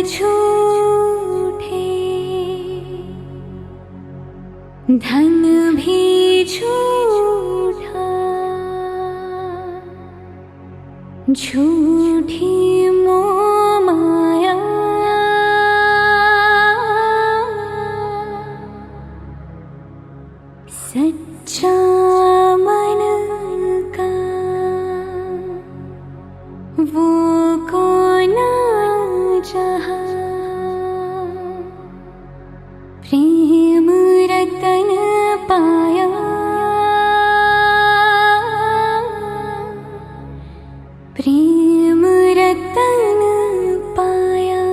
झूठे, धन भी झूठा, झूठी मोह माया, सच्चा मन का वो कौन जहाँ, प्रेम रतन पाया, प्रेम रतन पाया।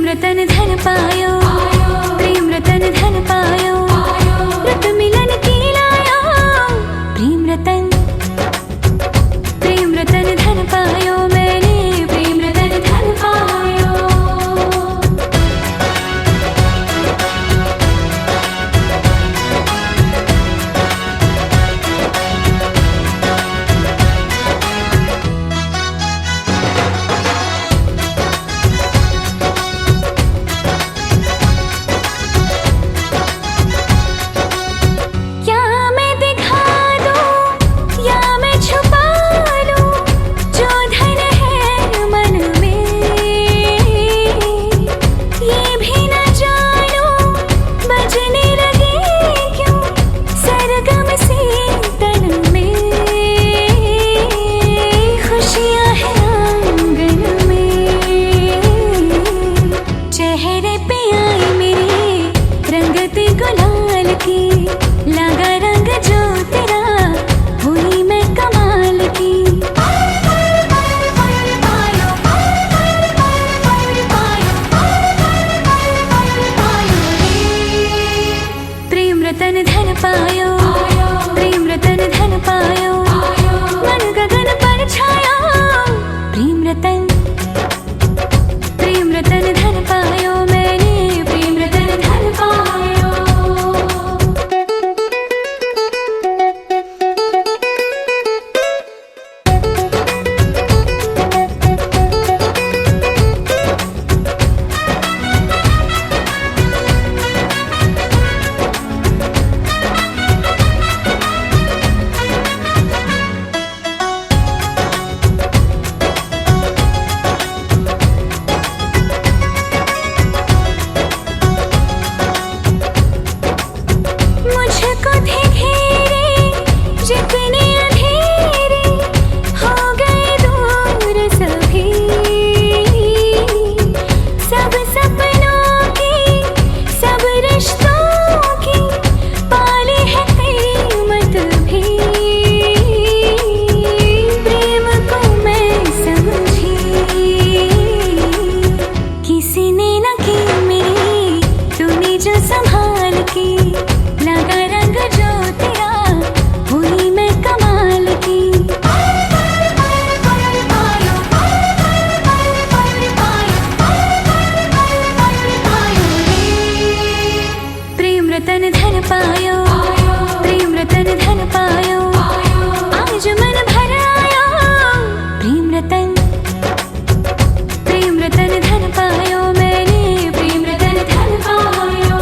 रतन धन पायो, प्रेम रतन धन पायो, रत मिलन की लायो, प्रेम रतन धन पायो, मैंने प्रेम रतन धन पायो। लगा रंग जो तेरा, हुई मैं कमाल की। प्रेम रतन धन पायो, प्रेम रतन धन पायो, मन गगन पर छाया, प्रेम रतन धन पायो, मैंने प्रेम रतन धन पायो। रतन धन पायो, प्रेम रतन धन पायो, आज मन भर आया, प्रेम रतन धन पायो, मैंने प्रेम रतन धन पायो।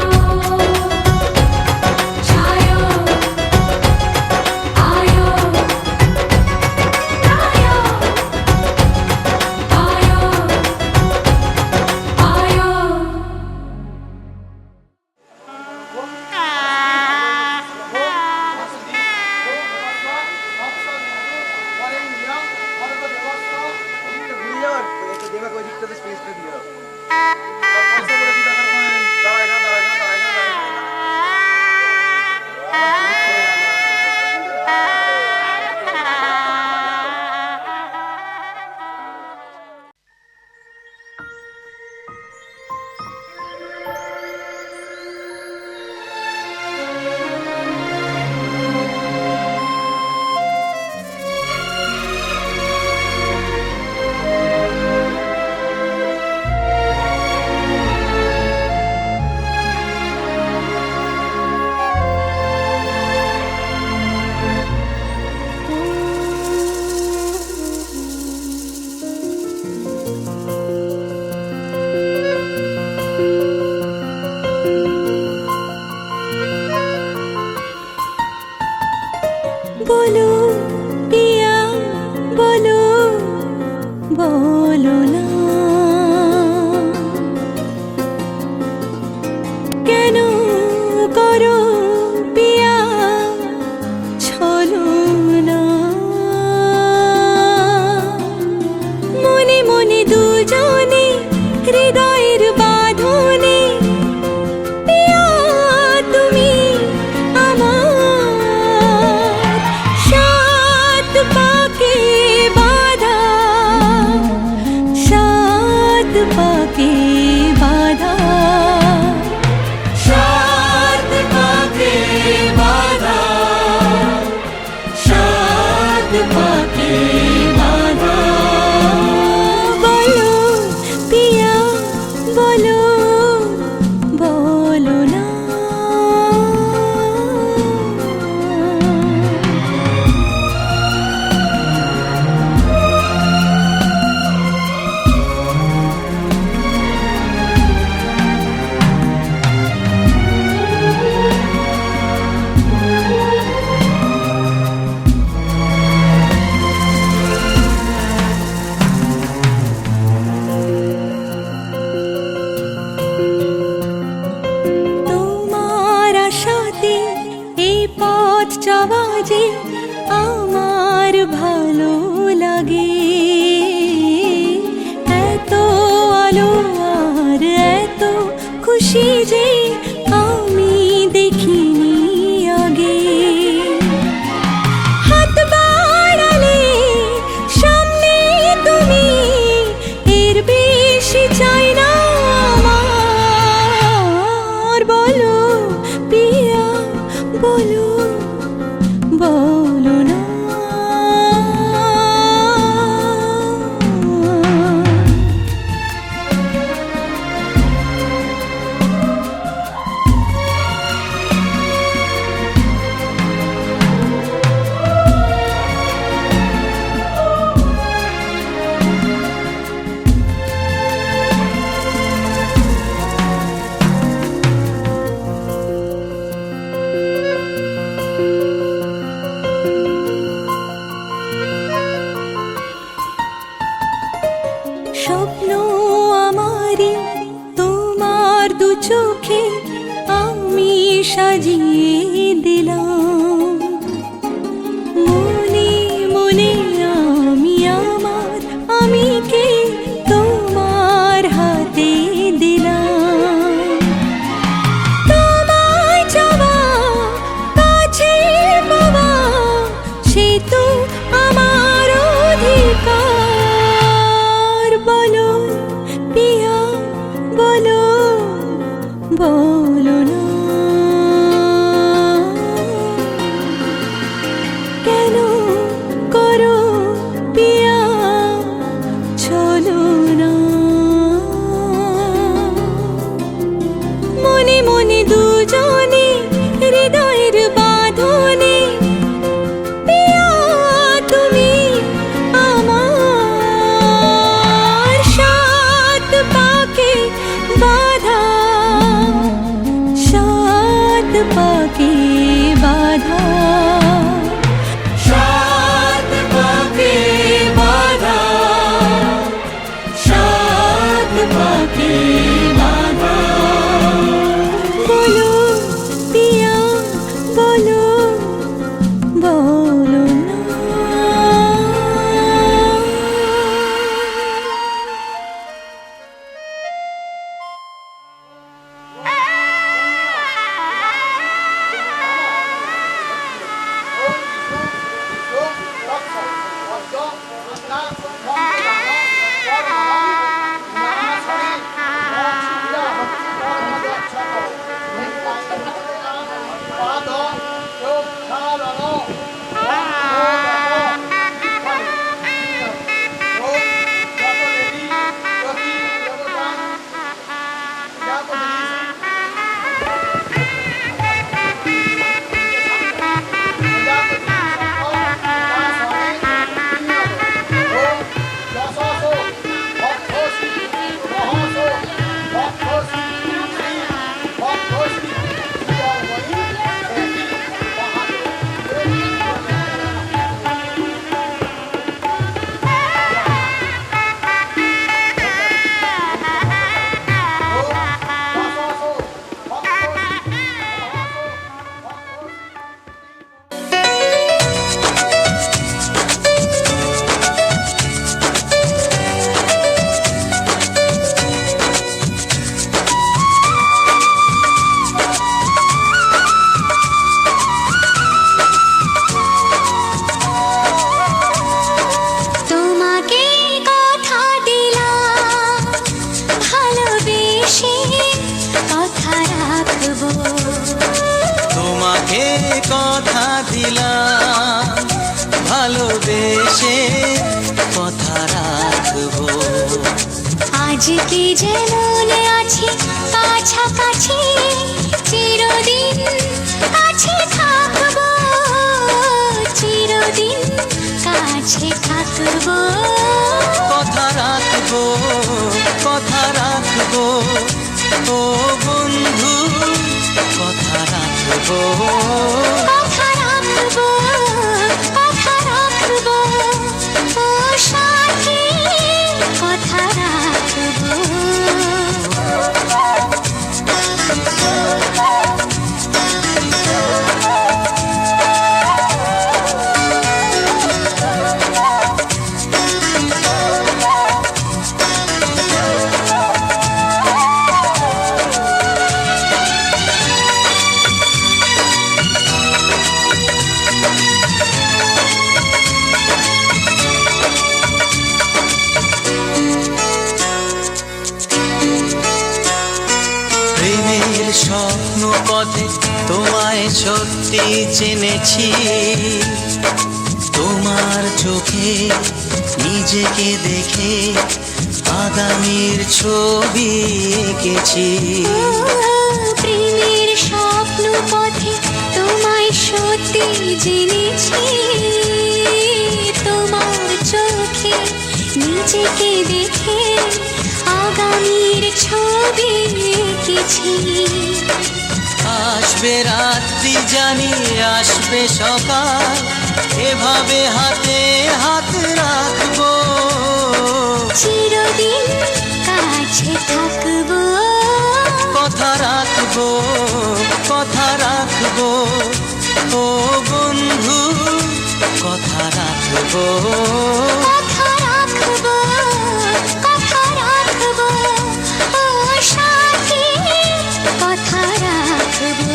যে আমার ভালো লাগে, এত আলো আর এত খুশি যে আমি দেখিনি আগে। হাত বাড়ালে সামনে তুমি, এর বেশি চাই না আমার। বলো পিয়া বলো, বলো না। স্বপ্ন আমারই তোমার দু চোখে আমি সাজিয়ে দিলাম। মনে মনে আমি আমার আমিকে তোমার হাতে দিলাম। তোমায় চাওয়া, কাছে পাওয়া, সে তো আমার অধিকার। বলো পিয়া বলো, বলো না। কেন করো পিয়া চলো না। মনে মনে দুজনে হৃদয়ের বাঁধনে, পিয়া তুমি আমার। সাত পাকে বাঁধা, সাত পাকে বাঁধা, সাত পাকে বাঁধা, সাত পাকে বাঁধা। বলো পিয়া বলো, বলো না। কথা দিলাম ভালোবেসে কথা রাখবো। আজকে যেমন আছি কাছাকাছি চিরদিন কাছে থাকবো, চিরদিন কাছে থাকবো। কথা রাখবো, কথা রাখবো ও বন্ধু, কথা রাখবো, কথা রাখবো, কথা রাখবো ও সাথী, কথা রাখবো। তোমায় সত্যি জেনেছি, তোমার চোখে নিজেকে দেখে আগামীর ছবি এঁকেছি। প্রেমের স্বপ্ন পথে তোমায় সত্যি জেনেছি, তোমার চোখে নিজেকে দেখে আগামীর ছবি এঁকেছি। আসবে রাত্রি জানি আসবে সকাল, এভাবে হাতে হাত রাখবো, চিরদিন কাছে থাকবো, কথা রাখবো, কথা রাখবো, ও বন্ধু কথা রাখবো, কথা রাখবো, কথা রাখবো, ও সাথী কথা রাখবো।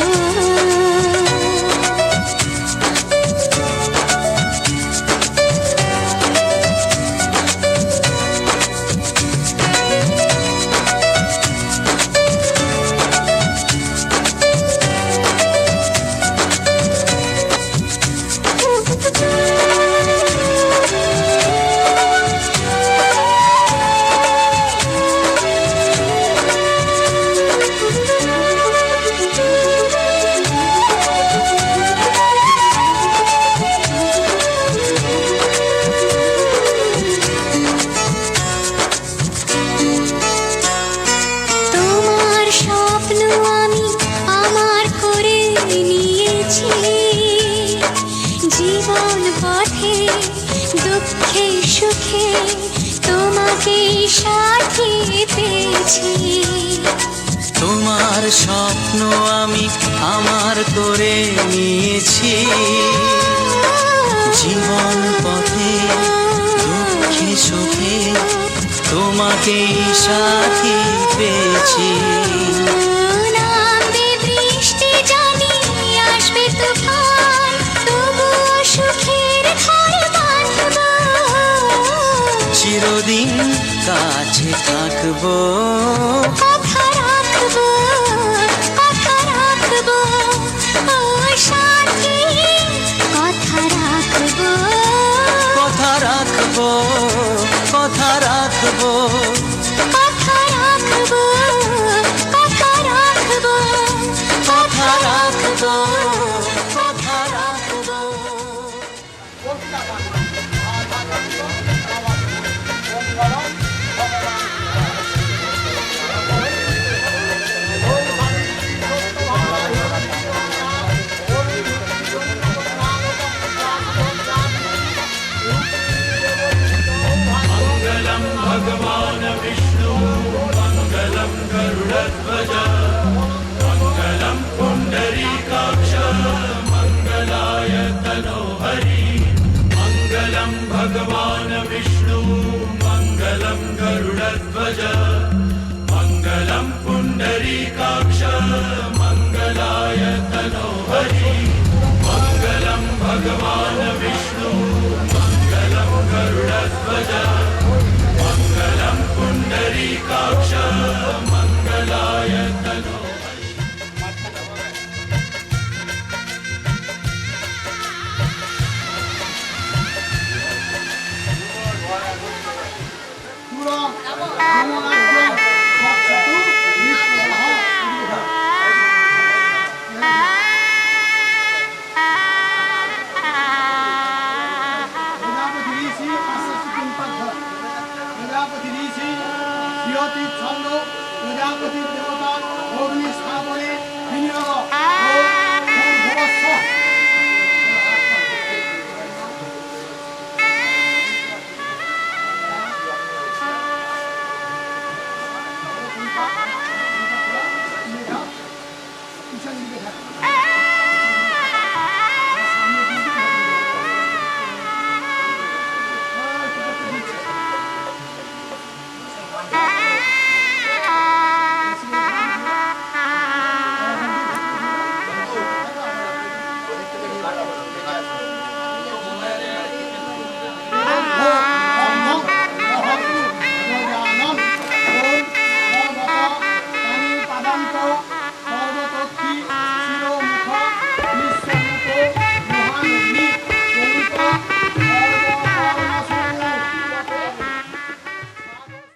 তোমার স্বপ্ন আমি আমার করে নিয়েছি, জীবন পথে দুঃখে সুখে তোমাকে সাথী পেয়েছি। তোমার স্বপ্ন আমি আমার করে নিয়েছি, জীবন পথে দুঃখে সুখে তোমাকেই সাথী পেয়েছি। নামবে বৃষ্টি জানি আসবে তুফান, তবুও সুখের ঘর বাঁধবো, চিরদিন কাছে থাকবো, কথা রাখবো, কথা রাখবো, ও সাথী কথা রাখবো, কথা রাখবো, কথা রাখবো, কথা রাখবো, কথা রাখবো, কথা রাখবো, কথা রাখবো। भगवान विष्णु मङ्गलं गरुडध्वज मङ्गलं पुण्डरीकाक्ष मङ्गलाय तनोहरि मङ्गलं भगवान्